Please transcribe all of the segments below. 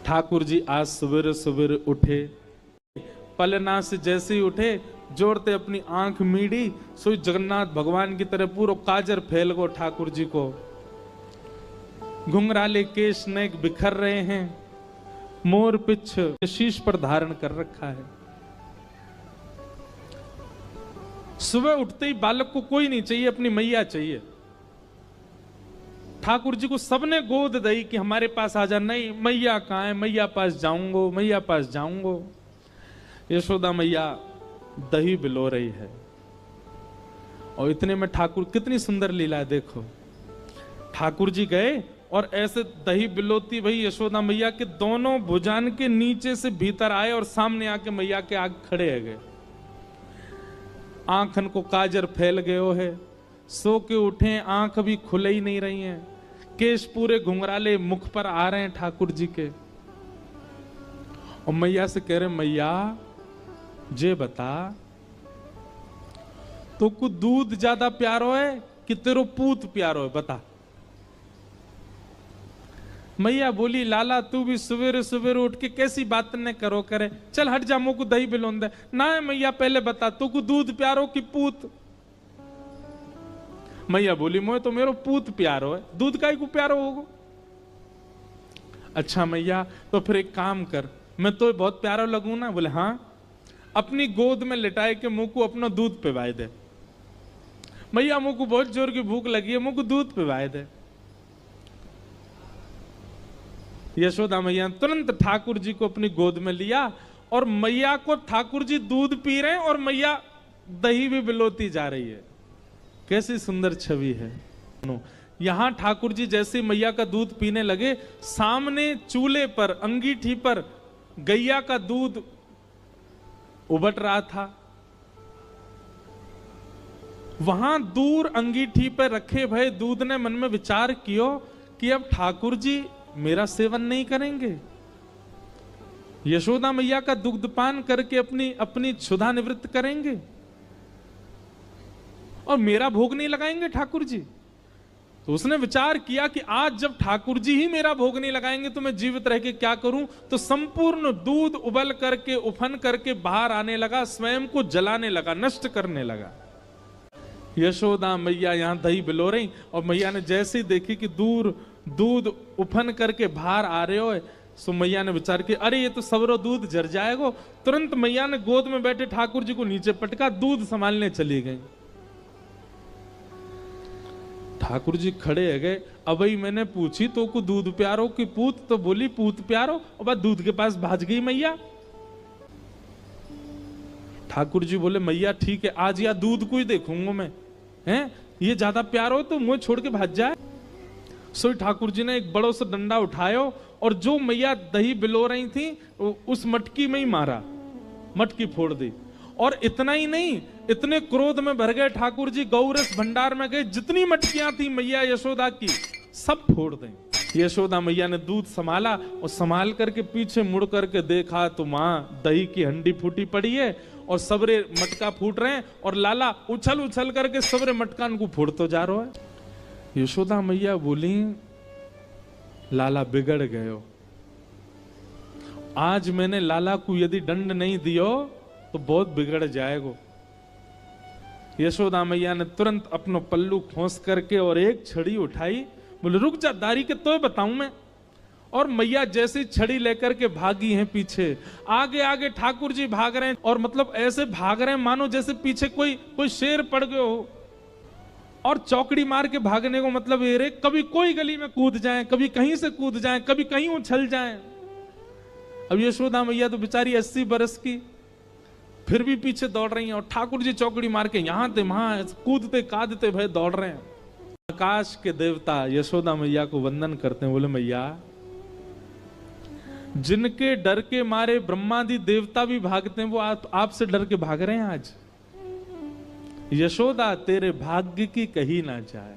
ठाकुर जी आज सवेरे सवेरे उठे, पलना से जैसे ही उठे जोड़ते अपनी आंख मीड़ी, सोई जगन्नाथ भगवान की तरह पूरा काजर फैल गो ठाकुर जी को। घुंघराले केश नेक बिखर रहे हैं, मोर पिछ शीश पर धारण कर रखा है। सुबह उठते ही बालक को कोई नहीं चाहिए, अपनी मैया चाहिए। ठाकुर जी को सबने गोद दी कि हमारे पास आ जा। नहीं, मैया कहाँ है, मैया पास जाऊंगो, मैया पास जाऊंगो। यशोदा मैया दही बिलो रही है और इतने में ठाकुर, कितनी सुंदर लीला है देखो। ठाकुर जी गए और ऐसे दही बिलोती भाई यशोदा मैया के दोनों भुजान के नीचे से भीतर आए और सामने आके मैया के आगे खड़े है गए। आंखन को काजर फैल गयो है, सो के उठे, आंख भी खुले ही नहीं रही हैं, केश पूरे घुंघराले मुख पर आ रहे हैं ठाकुर जी के। और मैया से कह रहे, मैया जे बता, तो को दूध ज्यादा प्यारो है कि तेरो पूत प्यारो है, बता। मैया बोली, लाला तू भी सवेरे सवेरे उठ के कैसी बात न करो करे, चल हट जा, मुझको दही बिलोन दे। ना है मैया, पहले बता तो को दूध प्यारो कि पूत। मैया बोली, मोए तो मेरो पूत प्यारो है, दूध का ही को प्यारो होगो। अच्छा मैया, तो फिर एक काम कर, मैं तो बहुत प्यारा लगूं ना। बोले हाँ, अपनी गोद में लिटाए के मुंह को अपना दूध पिवाए दे। मैया मुंह को बहुत जोर की भूख लगी है, मुंह को दूध पिवाए दे। यशोदा मैया तुरंत ठाकुर जी को अपनी गोद में लिया और मैया को ठाकुर जी दूध पी रहे हैं और मैया दही भी बिलोती जा रही है। कैसी सुंदर छवि है। यहां ठाकुर जी जैसे मैया का दूध पीने लगे, सामने चूल्हे पर अंगीठी पर गैया का दूध उबट रहा था। वहां दूर अंगीठी पर रखे भय दूध ने मन में विचार कियो कि अब ठाकुर जी मेरा सेवन नहीं करेंगे, यशोदा मैया का दुग्धपान करके अपनी अपनी क्षुधा निवृत्त करेंगे और मेरा भोग नहीं लगाएंगे ठाकुर जी। तो उसने विचार किया कि आज जब ठाकुर जी ही मेरा भोग नहीं लगाएंगे तो मैं जीवित रह के क्या करूं। तो संपूर्ण दूध उबल करके उफन करके बाहर आने लगा, स्वयं को जलाने लगा, नष्ट करने लगा। यशोदा मैया यहां दही बिलो रही और मैया ने जैसे ही देखी कि दूर दूध उफन करके बाहर आ रहे हो, सो मैया ने विचार किया, अरे ये तो सबरो दूध जर जाएगा। तुरंत मैया ने गोद में बैठे ठाकुर जी को नीचे पटका, दूध संभालने चली गई। ठाकुर जी खड़े है गए। अब मैंने पूछी तो को दूध प्यारो कि पूत, तो बोली पूत प्यारो। और बाद दूध के पास भाज गई मैया। ठाकुर जी बोले, मैया ठीक है, आज या दूध को ही देखूंगा मैं, हैं ये ज्यादा प्यार हो तो मुझे छोड़ के भाज जाए। सो ठाकुर जी ने एक बड़ो सा डंडा उठायो और जो मैया दही बिलो रही थी उस मटकी में ही मारा, मटकी फोड़ दी। और इतना ही नहीं, इतने क्रोध में भर गए ठाकुर जी, गौरस भंडार में गए, जितनी मटकियां थी मैया यशोदा की सब फोड़ दें। यशोदा मैया ने दूध संभाला और संभाल करके पीछे मुड़ करके देखा तो मां दही की हंडी फूटी पड़ी है और सबरे मटका फूट रहे हैं और लाला उछल उछल करके सबरे मटकान को फोड़ते जा रहा है। यशोदा मैया बोली, लाला बिगड़ गयो, आज मैंने लाला को यदि दंड नहीं दियो तो बहुत बिगड़ जाएगा। यशोदा मैया ने तुरंत अपनो पल्लू खोस करके और एक छड़ी उठाई, बोले रुक जा दारी के तो बताऊं मैं। और मैया जैसे छड़ी लेकर के भागी हैं पीछे, आगे आगे ठाकुर जी भाग रहे हैं और मतलब ऐसे भाग रहे हैं मानो जैसे पीछे कोई शेर पड़ गयो हो। और चौकड़ी मार के भागने को मतलब ये रे, कभी कोई गली में कूद जाए, कभी कहीं से कूद जाए, कभी कहीं उछल जाए। अब यशोदा मैया तो बेचारी 80 बरस की, फिर भी पीछे दौड़ रही हैं और ठाकुर जी चौकड़ी मार के यहां थे वहां कूदते कादते भय दौड़ रहे हैं। आकाश के देवता यशोदा मैया को वंदन करते हैं, बोले मैया जिनके डर के मारे ब्रह्मादि देवता भी भागते हैं वो आपसे डर के भाग रहे हैं आज। यशोदा तेरे भाग्य की कही ना जाए।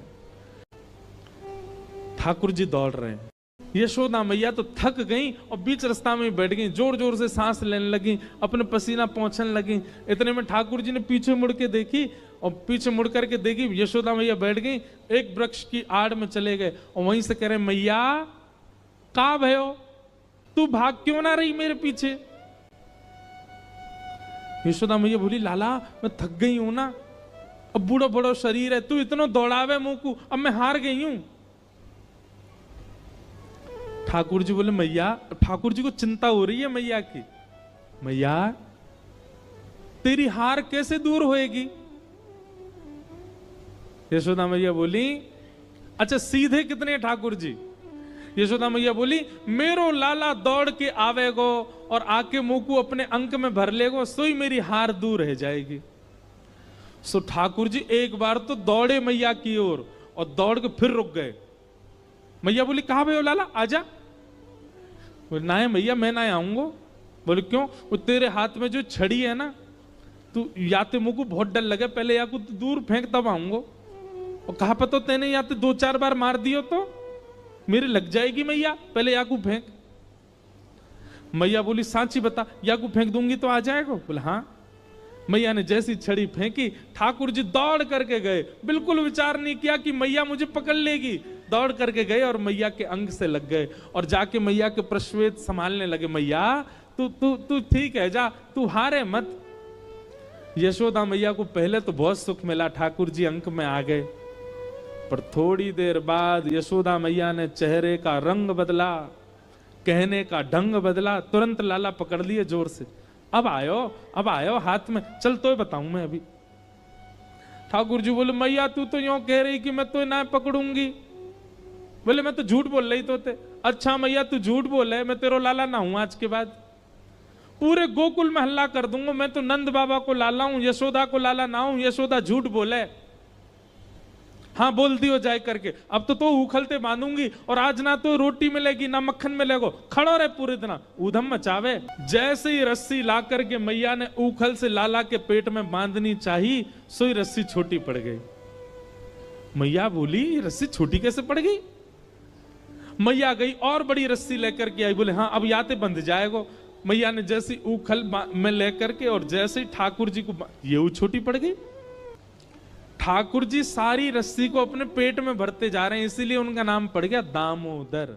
ठाकुर जी दौड़ रहे हैं, यशोदा मैया तो थक गई और बीच रास्ता में बैठ गई, जोर जोर से सांस लेने लगी, अपने पसीना पहुंचने लगी। इतने में ठाकुर जी ने पीछे मुड़ के देखी और पीछे मुड़ करके देखी यशोदा मैया बैठ गई, एक वृक्ष की आड़ में चले गए और वहीं से कह रहे मैया का भयो। तू भाग क्यों ना रही मेरे पीछे? यशोदा मैया बोली, लाला मैं थक गई हूं ना, अब बूढ़ो बड़ो शरीर है, तू इतना दौड़ावे मुंह को, अब मैं हार गई हूं। ठाकुर जी बोले, मैया, ठाकुर जी को चिंता हो रही है मैया की, मैया तेरी हार कैसे दूर होएगी? यशोदा मैया बोली, अच्छा सीधे कितने ठाकुर जी? यशोदा मैया बोली, मेरो लाला दौड़ के आवेगो और आके मुंह को अपने अंक में भर लेगो, सोई मेरी हार दूर रह जाएगी। सो ठाकुर जी एक बार तो दौड़े मैया की ओर और दौड़ के फिर रुक गए। मैया बोली, कहां भयो लाला, आजा। बोले, ना है मैया, मैं ना आऊंगा। बोले, क्यों? वो तेरे हाथ में जो छड़ी है ना, तू या तो मुंह को बहुत डर लगे, पहले या को दूर फेंक तब आऊंगा। और कहा पता तेने या तो 2-4 बार मार दियो तो मेरे लग जाएगी मैया, पहले या को फेंक। मैया बोली, सांची बता, या को फेंक दूंगी तो आ जाएगा? बोले, हाँ। मैया ने जैसी छड़ी फेंकी, ठाकुर जी दौड़ करके गए, बिल्कुल विचार नहीं किया कि मैया मुझे पकड़ लेगी। दौड़ करके गए और मैया के अंग से लग गए और जाके मैया के प्रश्वेत संभालने लगे। मैया तू तू तू ठीक है, जा, तू हारे मत। यशोदा मैया को पहले तो बहुत सुख मिला, ठाकुर जी अंक में आ गए, पर थोड़ी देर बाद यशोदा मैया ने चेहरे का रंग बदला, कहने का ढंग बदला, तुरंत लाला पकड़ लिए जोर से। अब आयो हाथ में, चल तो बताऊं मैं अभी। ठाकुर जी बोले, मैया तू तो यूं कह रही कि मैं तो ना पकड़ूंगी। बोले, मैं तो झूठ बोल रही तो थे। अच्छा मैया तू झूठ बोले, मैं तेरो लाला ना हूं आज के बाद, पूरे गोकुल में हल्ला कर दूंगा, मैं तो नंद बाबा को लाला हूं, यशोदा को लाला ना हूं। यशोदा झूठ बोले, हाँ बोल दियो जाए करके। अब तो उखलते बांधूंगी और आज ना तो रोटी मिलेगी ना मक्खन मिलेगा। खड़ो रहे पूरे दिन, ऊधम मचावे। जैसे ही रस्सी ला करके मैया ने उखल से लाला के पेट में बांधनी चाहिए, सोई रस्सी छोटी पड़ गई। मैया बोली, रस्सी छोटी कैसे पड़ गई? मैया गई और बड़ी रस्सी लेकर के आई। बोले, हाँ अब याते बंध जाएगा। मैया ने जैसी उखल में लेकर के और जैसे ठाकुर जी को, ये छोटी पड़ गई। ठाकुर जी सारी रस्सी को अपने पेट में भरते जा रहे हैं, इसीलिए उनका नाम पड़ गया दामोदर।